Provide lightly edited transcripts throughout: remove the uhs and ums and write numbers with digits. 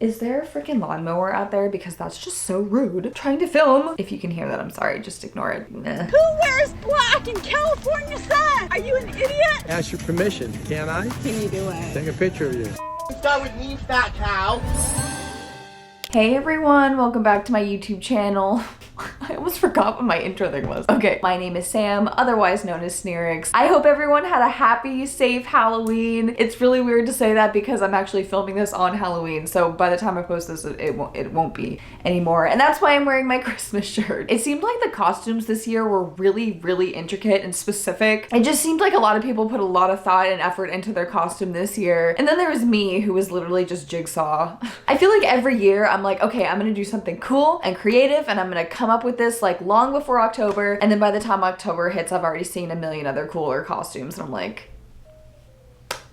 Is there a freaking lawnmower out there? Because that's just so rude. I'm trying to film. If you can hear that, I'm sorry. Just ignore it. Who wears black in California sun? Are you an idiot? Ask your permission, can I? Can you do it? Take a picture of you. Start with me, fat cow. Hey everyone, welcome back to my YouTube channel. I almost forgot what my intro thing was. Okay, my name is Sam, otherwise known as snerixx. I hope everyone had a happy, safe Halloween. It's really weird to say that because I'm actually filming this on Halloween, so by the time I post this, it won't be anymore. And that's why I'm wearing my Christmas shirt. It seemed like the costumes this year were really intricate and specific. It just seemed like a lot of people put a lot of thought and effort into their costume this year. And then there was me, who was literally just jigsaw. I feel like every year I'm like, okay, I'm gonna do something cool and creative, and I'm gonna come up with this like long before October, and then by the time October hits, I've already seen a million other cooler costumes, and I'm like,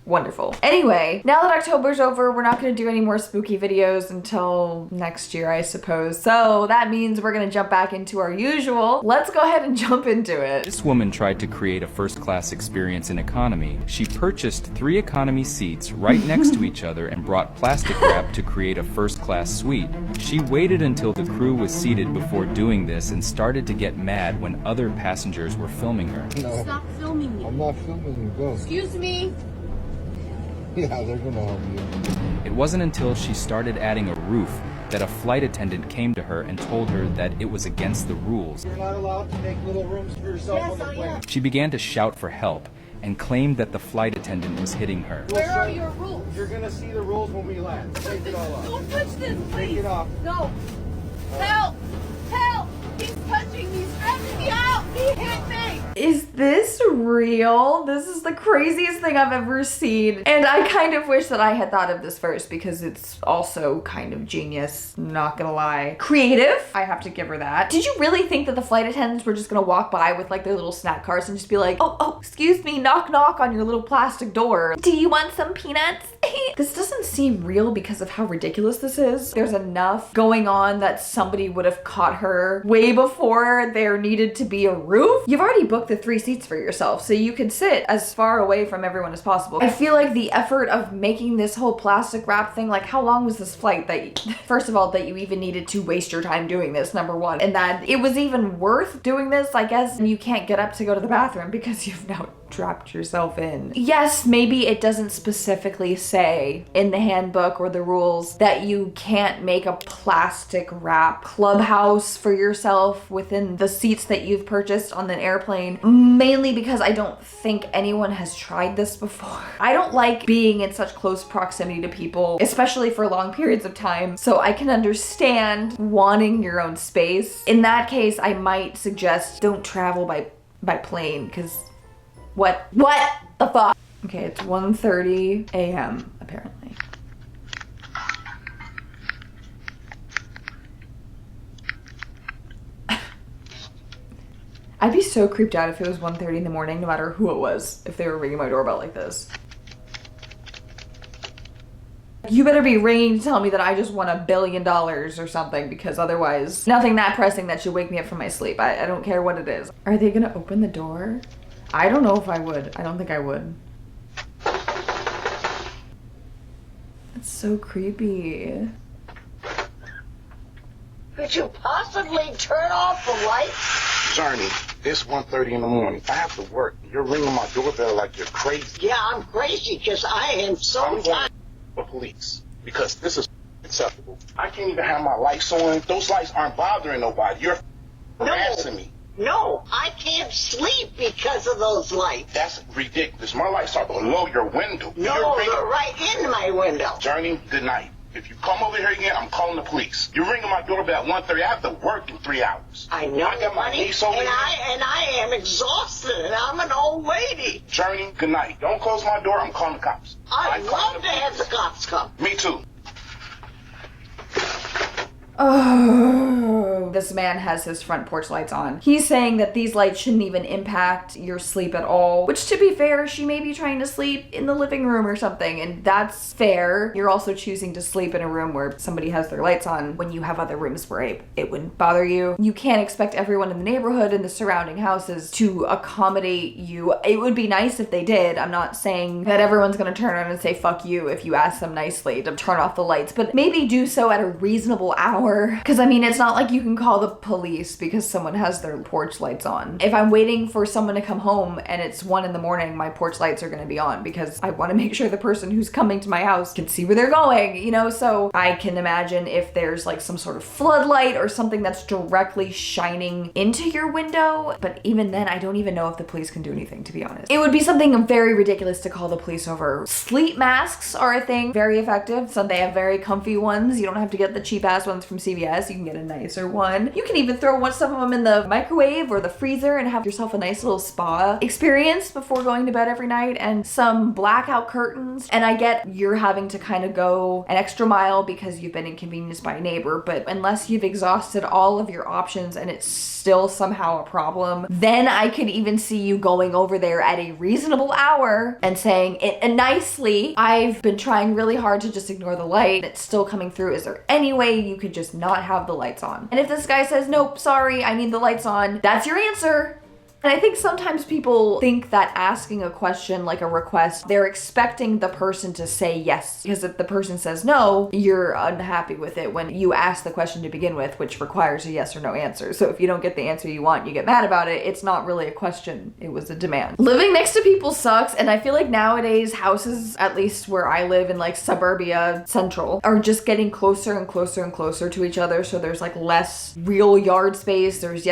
wonderful. Anyway, now that October's over, we're not gonna do any more spooky videos until next year, I suppose. So that means we're gonna jump back into our usual. Let's go ahead and jump into it. This woman tried to create a first-class experience in economy. She purchased 3 economy seats right next to each other and brought plastic wrap to create a first-class suite. She waited until the crew was seated before doing this and started to get mad when other passengers were filming her. No, Stop filming me. I'm not filming you, go. Excuse me. Yeah, they're gonna help you. It wasn't until she started adding a roof that a flight attendant came to her and told her that it was against the rules. You're not allowed to make little rooms for yourself on the plane. She began to shout for help and claimed that the flight attendant was hitting her. Where are your rules? You're gonna see the rules when we land. Take it all off. Don't touch this, please. Take it off. No. Help! Help! He's touching me, stretching me out! He hit me! Is this real? This is the craziest thing I've ever seen. And I kind of wish that I had thought of this first because it's also kind of genius, not gonna lie. Creative, I have to give her that. Did you really think that the flight attendants were just gonna walk by with like their little snack carts and just be like, oh, excuse me, knock knock on your little plastic door. Do you want some peanuts? This doesn't seem real because of how ridiculous this is. There's enough going on that somebody would have caught her way before there needed to be a roof. You've already booked the 3 seats for yourself, so you can sit as far away from everyone as possible. I feel like the effort of making this whole plastic wrap thing, like how long was this flight that, first of all, that you even needed to waste your time doing this, number one, and that it was even worth doing this, I guess, and you can't get up to go to the bathroom because you've now trapped yourself in. Yes, maybe it doesn't specifically say in the handbook or the rules that you can't make a plastic wrap clubhouse for yourself within the seats that you've purchased on an airplane, mainly because I don't think anyone has tried this before. I don't like being in such close proximity to people, especially for long periods of time, so I can understand wanting your own space. In that case, I might suggest don't travel by plane, because what the fuck? Okay, it's 1:30 a.m. apparently. I'd be so creeped out if it was 1:30 in the morning, no matter who it was, if they were ringing my doorbell like this. You better be ringing to tell me that I just won $1 billion or something, because otherwise, nothing that pressing that should wake me up from my sleep. I don't care what it is. Are they gonna open the door? I don't know if I would. I don't think I would. That's so creepy. Could you possibly turn off the lights? Journey, it's 1:30 in the morning. I have to work. You're ringing my doorbell like you're crazy. Yeah, I'm crazy because I am so I'm going tired. to the police because this is acceptable. I can't even have my lights on. Those lights aren't bothering nobody. You're harassing me. No, I can't sleep because of those lights. That's ridiculous. My lights are below your window. No, You're ringing... they're right in my window. Journey, good night. If you come over here again, I'm calling the police. You're ringing my doorbell at 1:30. I have to work in 3 hours. I know, I got my honey, niece over and here. I am exhausted, and I'm an old lady. Journey, good night. Don't close my door. I'm calling the cops. I'd I'm calling love to have the cops come. Me too. Oh, this man has his front porch lights on. He's saying that these lights shouldn't even impact your sleep at all, which, to be fair, she may be trying to sleep in the living room or something, and that's fair. You're also choosing to sleep in a room where somebody has their lights on when you have other rooms where it wouldn't bother you. You can't expect everyone in the neighborhood and the surrounding houses to accommodate you. It would be nice if they did. I'm not saying that everyone's gonna turn around and say fuck you if you ask them nicely to turn off the lights, but maybe do so at a reasonable hour. Because I mean, it's not like you can call the police because someone has their porch lights on. If I'm waiting for someone to come home and it's 1 in the morning, my porch lights are gonna be on because I wanna make sure the person who's coming to my house can see where they're going, you know? So I can imagine if there's like some sort of floodlight or something that's directly shining into your window. But even then, I don't even know if the police can do anything, to be honest. It would be something very ridiculous to call the police over. Sleep masks are a thing, very effective. So they have very comfy ones. You don't have to get the cheap ass ones from CVS. You can get a nicer one. You can even throw some of them in the microwave or the freezer and have yourself a nice little spa experience before going to bed every night, and some blackout curtains. And I get you're having to kind of go an extra mile because you've been inconvenienced by a neighbor, but unless you've exhausted all of your options and it's still somehow a problem, then I could even see you going over there at a reasonable hour and saying it nicely, I've been trying really hard to just ignore the light. It's still coming through. Is there any way you could just not have the lights on? And if this guy says, nope, sorry, I need the lights on, that's your answer. And I think sometimes people think that asking a question like a request, they're expecting the person to say yes. Because if the person says no, you're unhappy with it when you ask the question to begin with, which requires a yes or no answer. So if you don't get the answer you want, you get mad about it. It's not really a question. It was a demand. Living next to people sucks. And I feel like nowadays houses, at least where I live in like suburbia central, are just getting closer and closer and closer to each other. So there's like less real yard space. There's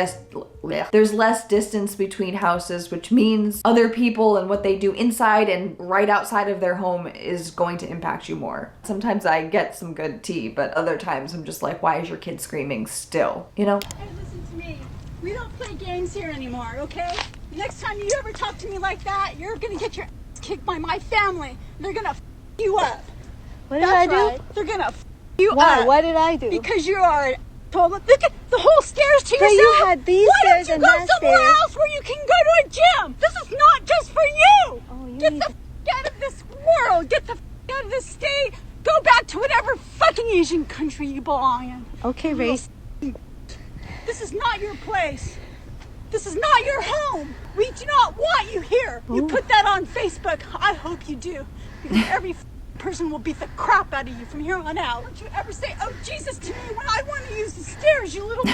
less distance between houses, which means other people and what they do inside and right outside of their home is going to impact you more. Sometimes I get some good tea, but other times I'm just like, why is your kid screaming still? You know? Hey, listen to me. We don't play games here anymore, okay? Next time you ever talk to me like that, you're gonna get your ass kicked by my family. They're gonna f you up. What did I do? Right. They're gonna f you Why? up. What did I do? Because you are an asshole. Look at the whole stairs to But yourself. you had these stairs and Why that don't you go somewhere stairs? else where you can go to a gym? This is not just for you. Oh, you Get need the f out of this world. Get the f out of this state. Go back to whatever fucking Asian country you belong in. Okay, Race. This is not your place. This is not your home. We do not want you here. You Ooh. put that on Facebook. I hope you do. Because every person will beat the crap out of you from here on out. Don't you ever say, oh, Jesus, to me when I want to use the stairs, you little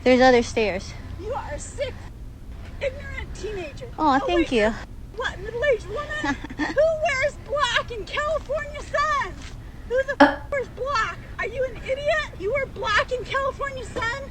There's other stairs. You are a sick, ignorant teenager. Oh, thank wait, you. What, middle-aged woman? Who wears black in California sun? Who the f wears black? Are you an idiot? You wear black in California sun?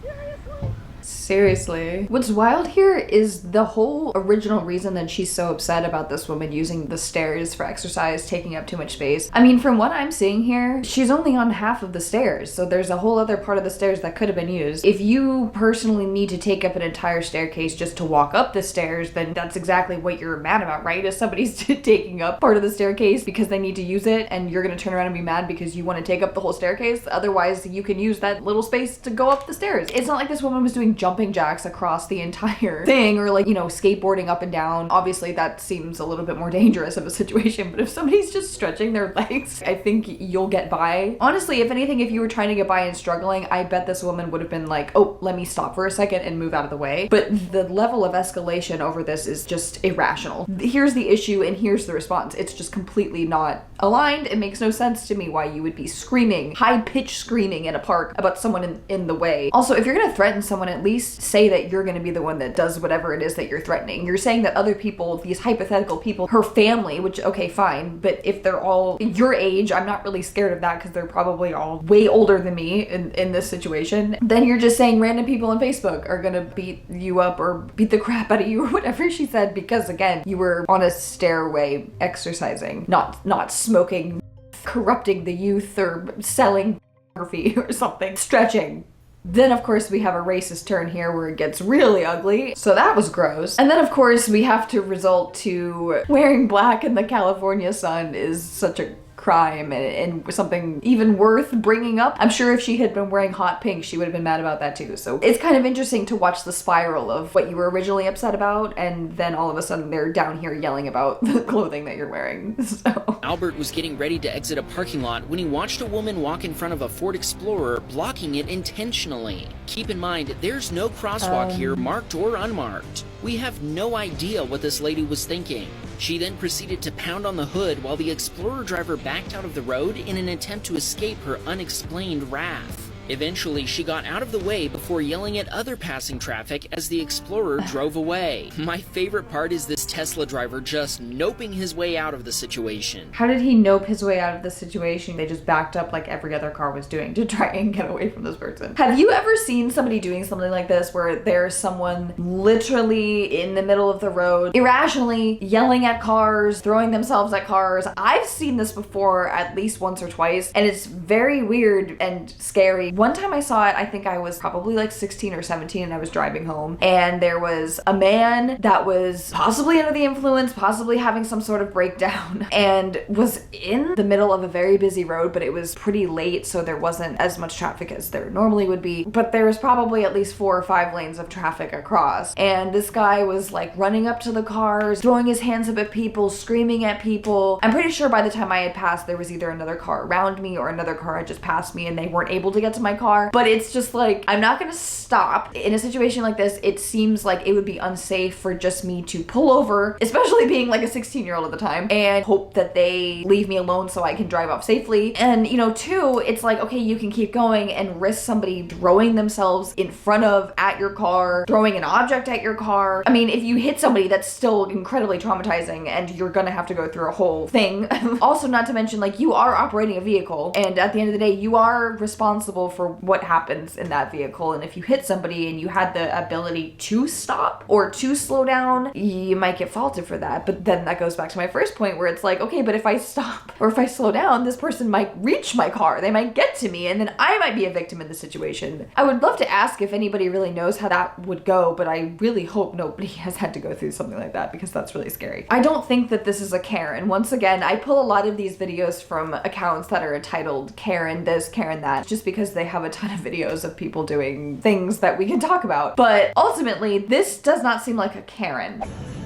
Seriously? Seriously. What's wild here is the whole original reason that she's so upset about this woman using the stairs for exercise, taking up too much space. I mean, from what I'm seeing here, she's only on half of the stairs, so there's a whole other part of the stairs that could have been used. If you personally need to take up an entire staircase just to walk up the stairs, then that's exactly what you're mad about, right? If somebody's taking up part of the staircase because they need to use it, and you're gonna turn around and be mad because you want to take up the whole staircase. Otherwise, you can use that little space to go up the stairs. It's not like this woman was doing jumping jacks across the entire thing, or like, you know, skateboarding up and down. Obviously that seems a little bit more dangerous of a situation, but if somebody's just stretching their legs, I think you'll get by. Honestly, if anything, if you were trying to get by and struggling, I bet this woman would have been like, oh, let me stop for a second and move out of the way. But the level of escalation over this is just irrational. Here's the issue and here's the response. It's just completely not aligned. It makes no sense to me why you would be screaming, high-pitched screaming in a park about someone in the way. Also, if you're gonna threaten someone, at least say that you're gonna be the one that does whatever it is that you're threatening. You're saying that other people, these hypothetical people, her family, which, okay, fine, but if they're all your age, I'm not really scared of that because they're probably all way older than me in this situation, then you're just saying random people on Facebook are gonna beat you up or beat the crap out of you or whatever she said because, again, you were on a stairway exercising, not smoking, corrupting the youth, or selling pornography or something, stretching. Then, of course, we have a racist turn here where it gets really ugly. So that was gross. And then, of course, we have to result to wearing black in the California sun is such a crime and something even worth bringing up. I'm sure if she had been wearing hot pink, she would have been mad about that too. So it's kind of interesting to watch the spiral of what you were originally upset about, and then all of a sudden they're down here yelling about the clothing that you're wearing. So Albert was getting ready to exit a parking lot when he watched a woman walk in front of a Ford Explorer, blocking it intentionally. Keep in mind, there's no crosswalk here, marked or unmarked. We have no idea what this lady was thinking. She then proceeded to pound on the hood while the Explorer driver backed out of the road in an attempt to escape her unexplained wrath. Eventually, she got out of the way before yelling at other passing traffic as the Explorer drove away. My favorite part is this Tesla driver just noping his way out of the situation. how did he nope his way out of the situation? They just backed up like every other car was doing to try and get away from this person. Have you ever seen somebody doing something like this where there's someone literally in the middle of the road, irrationally yelling at cars, throwing themselves at cars? I've seen this before at least once or twice, and it's very weird and scary. One time I saw it, I think I was probably like 16 or 17 and I was driving home, and there was a man that was possibly under the influence, possibly having some sort of breakdown, and was in the middle of a very busy road, but it was pretty late, so there wasn't as much traffic as there normally would be, but there was probably at least 4 or 5 lanes of traffic across, and this guy was like running up to the cars, throwing his hands up at people, screaming at people. I'm pretty sure by the time I had passed, there was either another car around me or another car had just passed me and they weren't able to get to my car. But it's just like, I'm not gonna stop. In a situation like this, it seems like it would be unsafe for just me to pull over, especially being like a 16-year-old at the time, and hope that they leave me alone so I can drive off safely. And you know, two, it's like, okay, you can keep going and risk somebody throwing themselves in front of, at your car, throwing an object at your car. I mean, if you hit somebody, that's still incredibly traumatizing and you're gonna have to go through a whole thing. Also, not to mention, like, you are operating a vehicle, and at the end of the day, you are responsible for what happens in that vehicle. And if you hit somebody and you had the ability to stop or to slow down, you might get faulted for that. But then that goes back to my first point where it's like, okay, but if I stop or if I slow down, this person might reach my car, they might get to me, and then I might be a victim in the situation. I would love to ask if anybody really knows how that would go, but I really hope nobody has had to go through something like that, because that's really scary. I don't think that this is a Karen. Once again, I pull a lot of these videos from accounts that are entitled Karen this, Karen that, just because they have a ton of videos of people doing things that we can talk about. But ultimately, this does not seem like a Karen.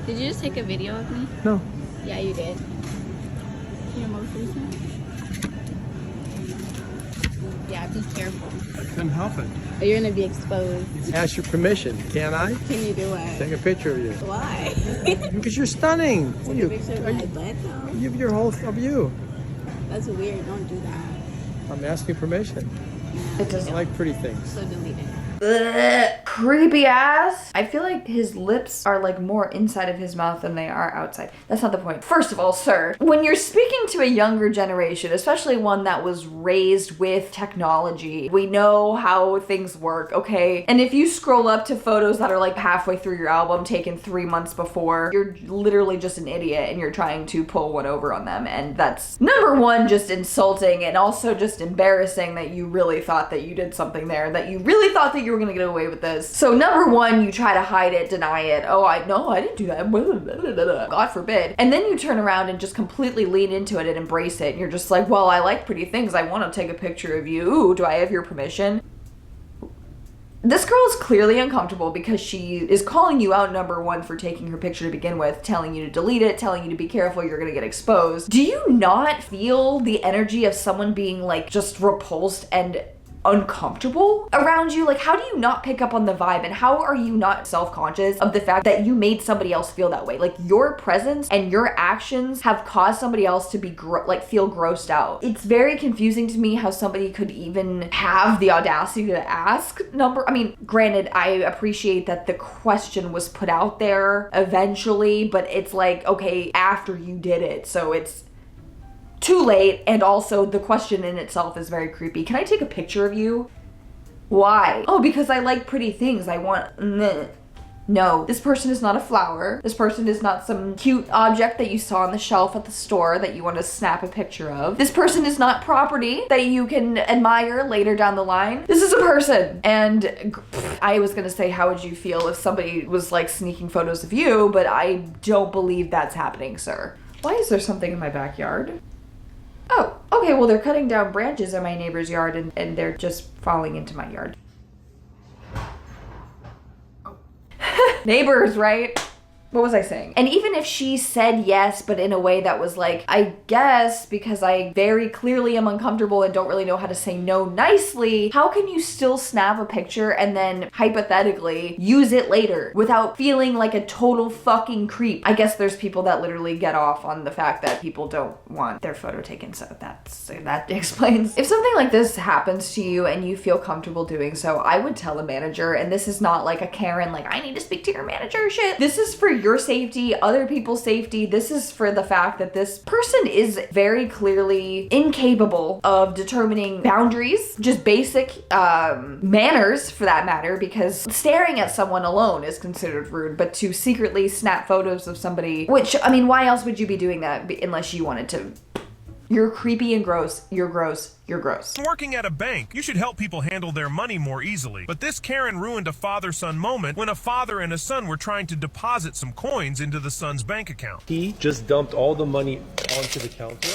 Did you just take a video of me? No. Yeah, you did. Your most recent? Yeah, be careful. I couldn't help it. Or you're gonna be exposed. Ask your permission, can I? Can you do it? Take a picture of you. Why? Because you're stunning. What are you? Take a picture of my butt though? You have your whole of you. That's weird, don't do that. I'm asking permission. I like pretty things. So delete it. Ugh, creepy ass. I feel like his lips are like more inside of his mouth than they are outside. That's not the point. First of all, sir, when you're speaking to a younger generation, especially one that was raised with technology, we know how things work, okay? And if you scroll up to photos that are like halfway through your album taken 3 months before, you're literally just an idiot and you're trying to pull one over on them. And that's, number one, just insulting, and also just embarrassing that you really thought that you did something there, that you really thought that you were gonna get away with this. So number one, you try to hide it, deny it. Oh, I didn't do that. God forbid. And then you turn around and just completely lean into it and embrace it. And you're just like, well, I like pretty things. I want to take a picture of you. Ooh, do I have your permission? This girl is clearly uncomfortable because she is calling you out, number one, for taking her picture to begin with, telling you to delete it, telling you to be careful, you're gonna get exposed. Do you not feel the energy of someone being like just repulsed and uncomfortable around you? Like, how do you not pick up on the vibe, and how are you not self-conscious of the fact that you made somebody else feel that way? Like, your presence and your actions have caused somebody else to be feel grossed out. It's very confusing to me how somebody could even have the audacity to ask I mean, granted, I appreciate that the question was put out there eventually, but it's like, okay, after you did it, so it's too late, and also the question in itself is very creepy. Can I take a picture of you? Why? Oh, because I like pretty things. I want... No, this person is not a flower. This person is not some cute object that you saw on the shelf at the store that you want to snap a picture of. This person is not property that you can admire later down the line. This is a person. And I was gonna say, how would you feel if somebody was like sneaking photos of you, but I don't believe that's happening, sir. Why is there something in my backyard? Oh, okay, well, they're cutting down branches in my neighbor's yard and they're just falling into my yard. Neighbors, right? What was I saying? And even if she said yes, but in a way that was like, I guess because I very clearly am uncomfortable and don't really know how to say no nicely, how can you still snap a picture and then hypothetically use it later without feeling like a total fucking creep? I guess there's people that literally get off on the fact that people don't want their photo taken, so that explains. If something like this happens to you and you feel comfortable doing so, I would tell a manager, and this is not like a Karen, like I need to speak to your manager shit. This is for your safety, other people's safety. This is for the fact that this person is very clearly incapable of determining boundaries, just basic manners for that matter, because staring at someone alone is considered rude, but to secretly snap photos of somebody, which, I mean, why else would you be doing that unless you wanted to? You're creepy and gross. You're gross. You're gross. Working at a bank, you should help people handle their money more easily. But this Karen ruined a father-son moment when a father and a son were trying to deposit some coins into the son's bank account. He just dumped all the money onto the counter.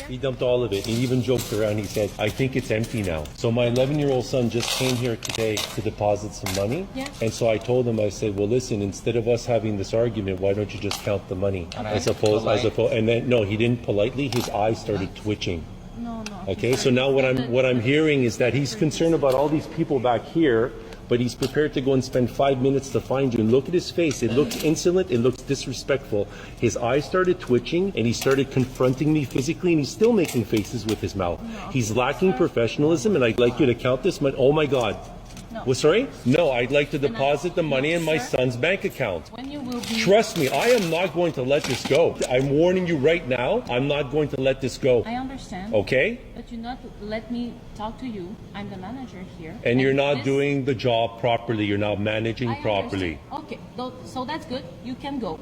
He dumped all of it. He even joked around. He said, I think it's empty now. So my 11-year-old son just came here today to deposit some money. Yeah. And so I told him, I said, well, listen, instead of us having this argument, why don't you just count the money? I suppose. And then, no, he didn't politely. His eyes started twitching. No. Okay, so now what I'm hearing is that he's concerned about all these people back here, but he's prepared to go and spend 5 minutes to find you. And look at his face. It looks insolent. It looks disrespectful. His eyes started twitching, and he started confronting me physically, and he's still making faces with his mouth. No. He's lacking professionalism, and I'd like you to count this money. Oh, my God. No. Well, sorry? No, I'd like to deposit the money in my son's bank account. When you will be... Trust me, I am not going to let this go. I'm warning you right now, I'm not going to let this go. I understand. Okay? But you not let me talk to you. I'm the manager here. And you're not doing the job properly. You're not managing properly. Okay, so that's good. You can go.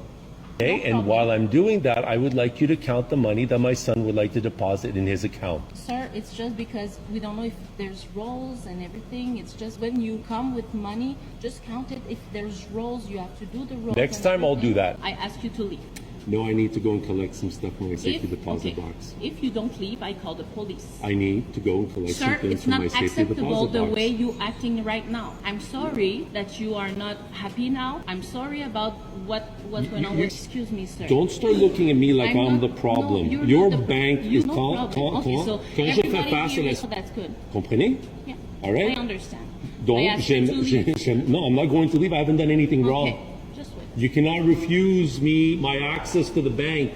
Okay, and while I'm doing that, I would like you to count the money that my son would like to deposit in his account. Sir, it's just because we don't know if there's rolls and everything. It's just when you come with money, just count it. If there's rolls, you have to do the rolls. Next time I'll do that. I ask you to leave. No, I need to go and collect some stuff from my safety deposit box. If you don't leave, I call the police. I need to go and collect some things from my safety deposit box. Sir, it's not acceptable the way you're acting right now. I'm sorry that you are not happy now. I'm sorry about what's going on. Excuse me, sir. Don't start looking at me like I'm the problem. No, your bank is so that's good. Comprenez? Yeah. All right? I understand. No, I'm not going to leave. I haven't done anything wrong. You cannot refuse me my access to the bank.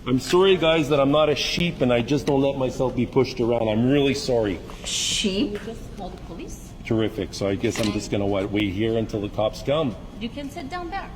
I'm sorry, guys, that I'm not a sheep and I just don't let myself be pushed around. I'm really sorry. Sheep? You just call the police. Terrific. So I guess I'm just going to wait here until the cops come. You can sit down there.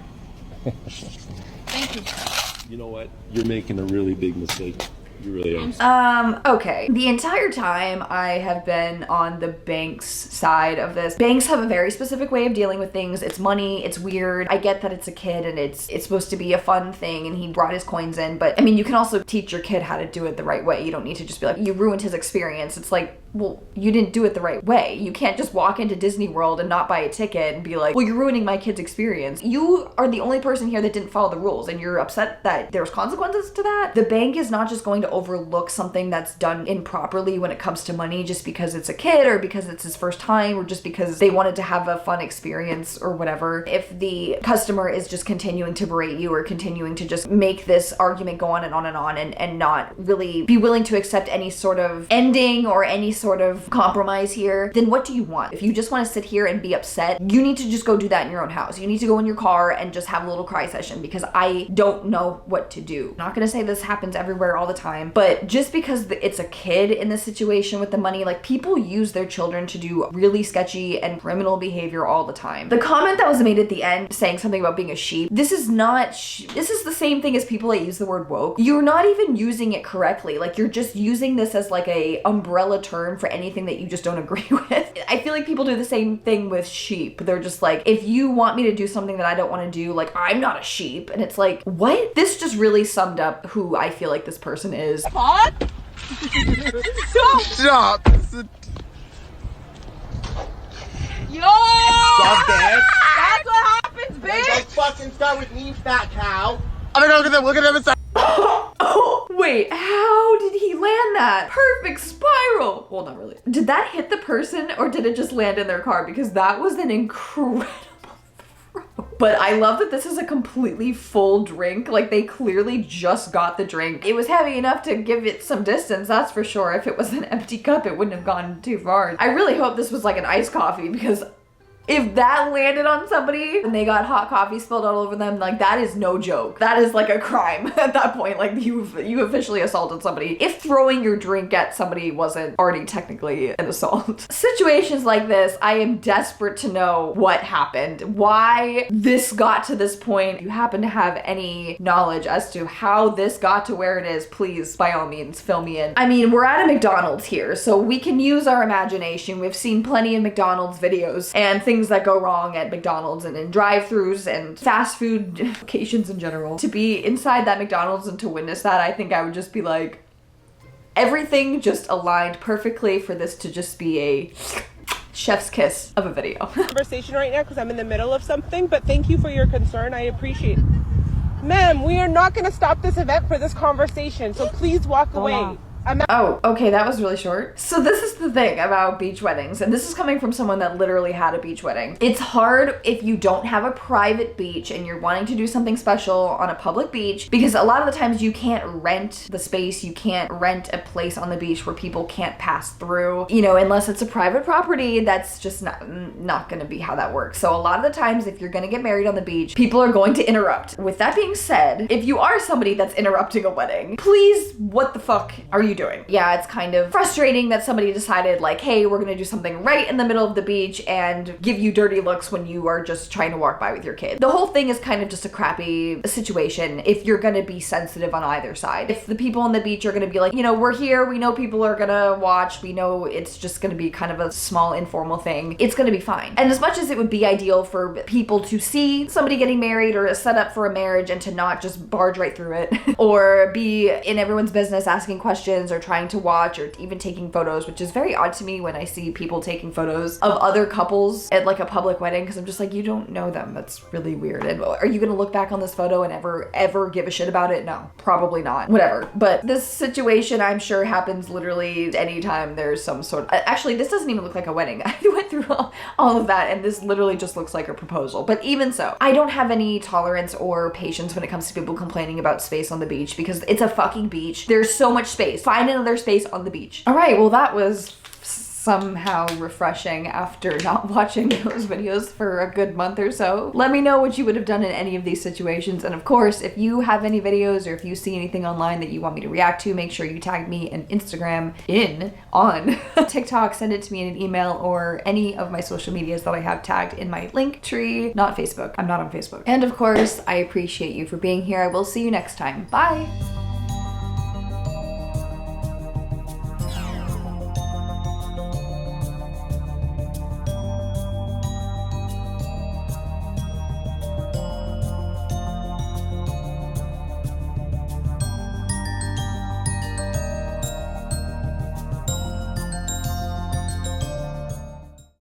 Thank you, sir. You know what? You're making a really big mistake. You really are. Okay. The entire time I have been on the bank's side of this. Banks have a very specific way of dealing with things. It's money. It's weird. I get that it's a kid and it's supposed to be a fun thing and he brought his coins in. But I mean, you can also teach your kid how to do it the right way. You don't need to just be like, you ruined his experience. It's like, well, you didn't do it the right way. You can't just walk into Disney World and not buy a ticket and be like, well, you're ruining my kid's experience. You are the only person here that didn't follow the rules and you're upset that there's consequences to that. The bank is not just going to overlook something that's done improperly when it comes to money just because it's a kid or because it's his first time or just because they wanted to have a fun experience or whatever. If the customer is just continuing to berate you or continuing to just make this argument go on and on and on and not really be willing to accept any sort of ending or any sort of compromise here, then what do you want? If you just want to sit here and be upset, you need to just go do that in your own house. You need to go in your car and just have a little cry session because I don't know what to do. I'm not gonna say this happens everywhere all the time, but just because it's a kid in this situation with the money, like people use their children to do really sketchy and criminal behavior all the time. The comment that was made at the end saying something about being a sheep, this is not, this is the same thing as people that use the word woke. You're not even using it correctly. Like you're just using this as like a umbrella term for anything that you just don't agree with. I feel like people do the same thing with sheep. They're just like, if you want me to do something that I don't want to do, like I'm not a sheep. And it's like, what? This just really summed up who I feel like this person is. What? Stop! Yo! Stop that! That's what happens, bitch! Don't fucking start with me, fat cow! I'm gonna look at them inside. Oh, wait, how did he land that? Perfect spiral. Well, not really. Did that hit the person or did it just land in their car? Because that was an incredible throw. But I love that this is a completely full drink. Like, they clearly just got the drink. It was heavy enough to give it some distance, that's for sure. If it was an empty cup, it wouldn't have gone too far. I really hope this was like an iced coffee, because if that landed on somebody and they got hot coffee spilled all over them, like, that is no joke. That is like a crime at that point. Like, you officially assaulted somebody. If throwing your drink at somebody wasn't already technically an assault. Situations like this, I am desperate to know what happened, why this got to this point. If you happen to have any knowledge as to how this got to where it is, please, by all means, fill me in. I mean, we're at a McDonald's here, so we can use our imagination. We've seen plenty of McDonald's videos and things that go wrong at McDonald's and in drive-thrus and fast food locations in general. To be inside that McDonald's and to witness that, I think I would just be like, everything just aligned perfectly for this to just be a chef's kiss of a video. Conversation right now because I'm in the middle of something, but thank you for your concern. I appreciate it. Ma'am, we are not going to stop this event for this conversation, so please walk away. Oh, okay, that was really short. So this is the thing about beach weddings, and this is coming from someone that literally had a beach wedding. It's hard if you don't have a private beach and you're wanting to do something special on a public beach, because a lot of the times you can't rent the space, you can't rent a place on the beach where people can't pass through, you know, unless it's a private property. That's just not gonna be how that works. So a lot of the times, if you're gonna get married on the beach, people are going to interrupt. With that being said, if you are somebody that's interrupting a wedding, please, what the fuck are you doing? Yeah, it's kind of frustrating that somebody decided like, hey, we're gonna do something right in the middle of the beach and give you dirty looks when you are just trying to walk by with your kid. The whole thing is kind of just a crappy situation if you're gonna be sensitive on either side. If the people on the beach are gonna be like, you know, we're here, we know people are gonna watch, we know it's just gonna be kind of a small informal thing, it's gonna be fine. And as much as it would be ideal for people to see somebody getting married or set up for a marriage and to not just barge right through it or be in everyone's business asking questions or trying to watch or even taking photos, which is very odd to me when I see people taking photos of other couples at like a public wedding, because I'm just like, you don't know them. That's really weird. And are you gonna look back on this photo and ever give a shit about it? No, probably not. Whatever. But this situation, I'm sure, happens literally anytime there's some sort of, actually, this doesn't even look like a wedding. I went through all of that and this literally just looks like a proposal. But even so, I don't have any tolerance or patience when it comes to people complaining about space on the beach, because it's a fucking beach. There's so much space. Find another space on the beach. All right, well, that was somehow refreshing after not watching those videos for a good month or so. Let me know what you would have done in any of these situations. And of course, if you have any videos or if you see anything online that you want me to react to, make sure you tag me on Instagram on TikTok, send it to me in an email or any of my social medias that I have tagged in my link tree. Not Facebook. I'm not on Facebook. And of course, I appreciate you for being here. I will see you next time. Bye.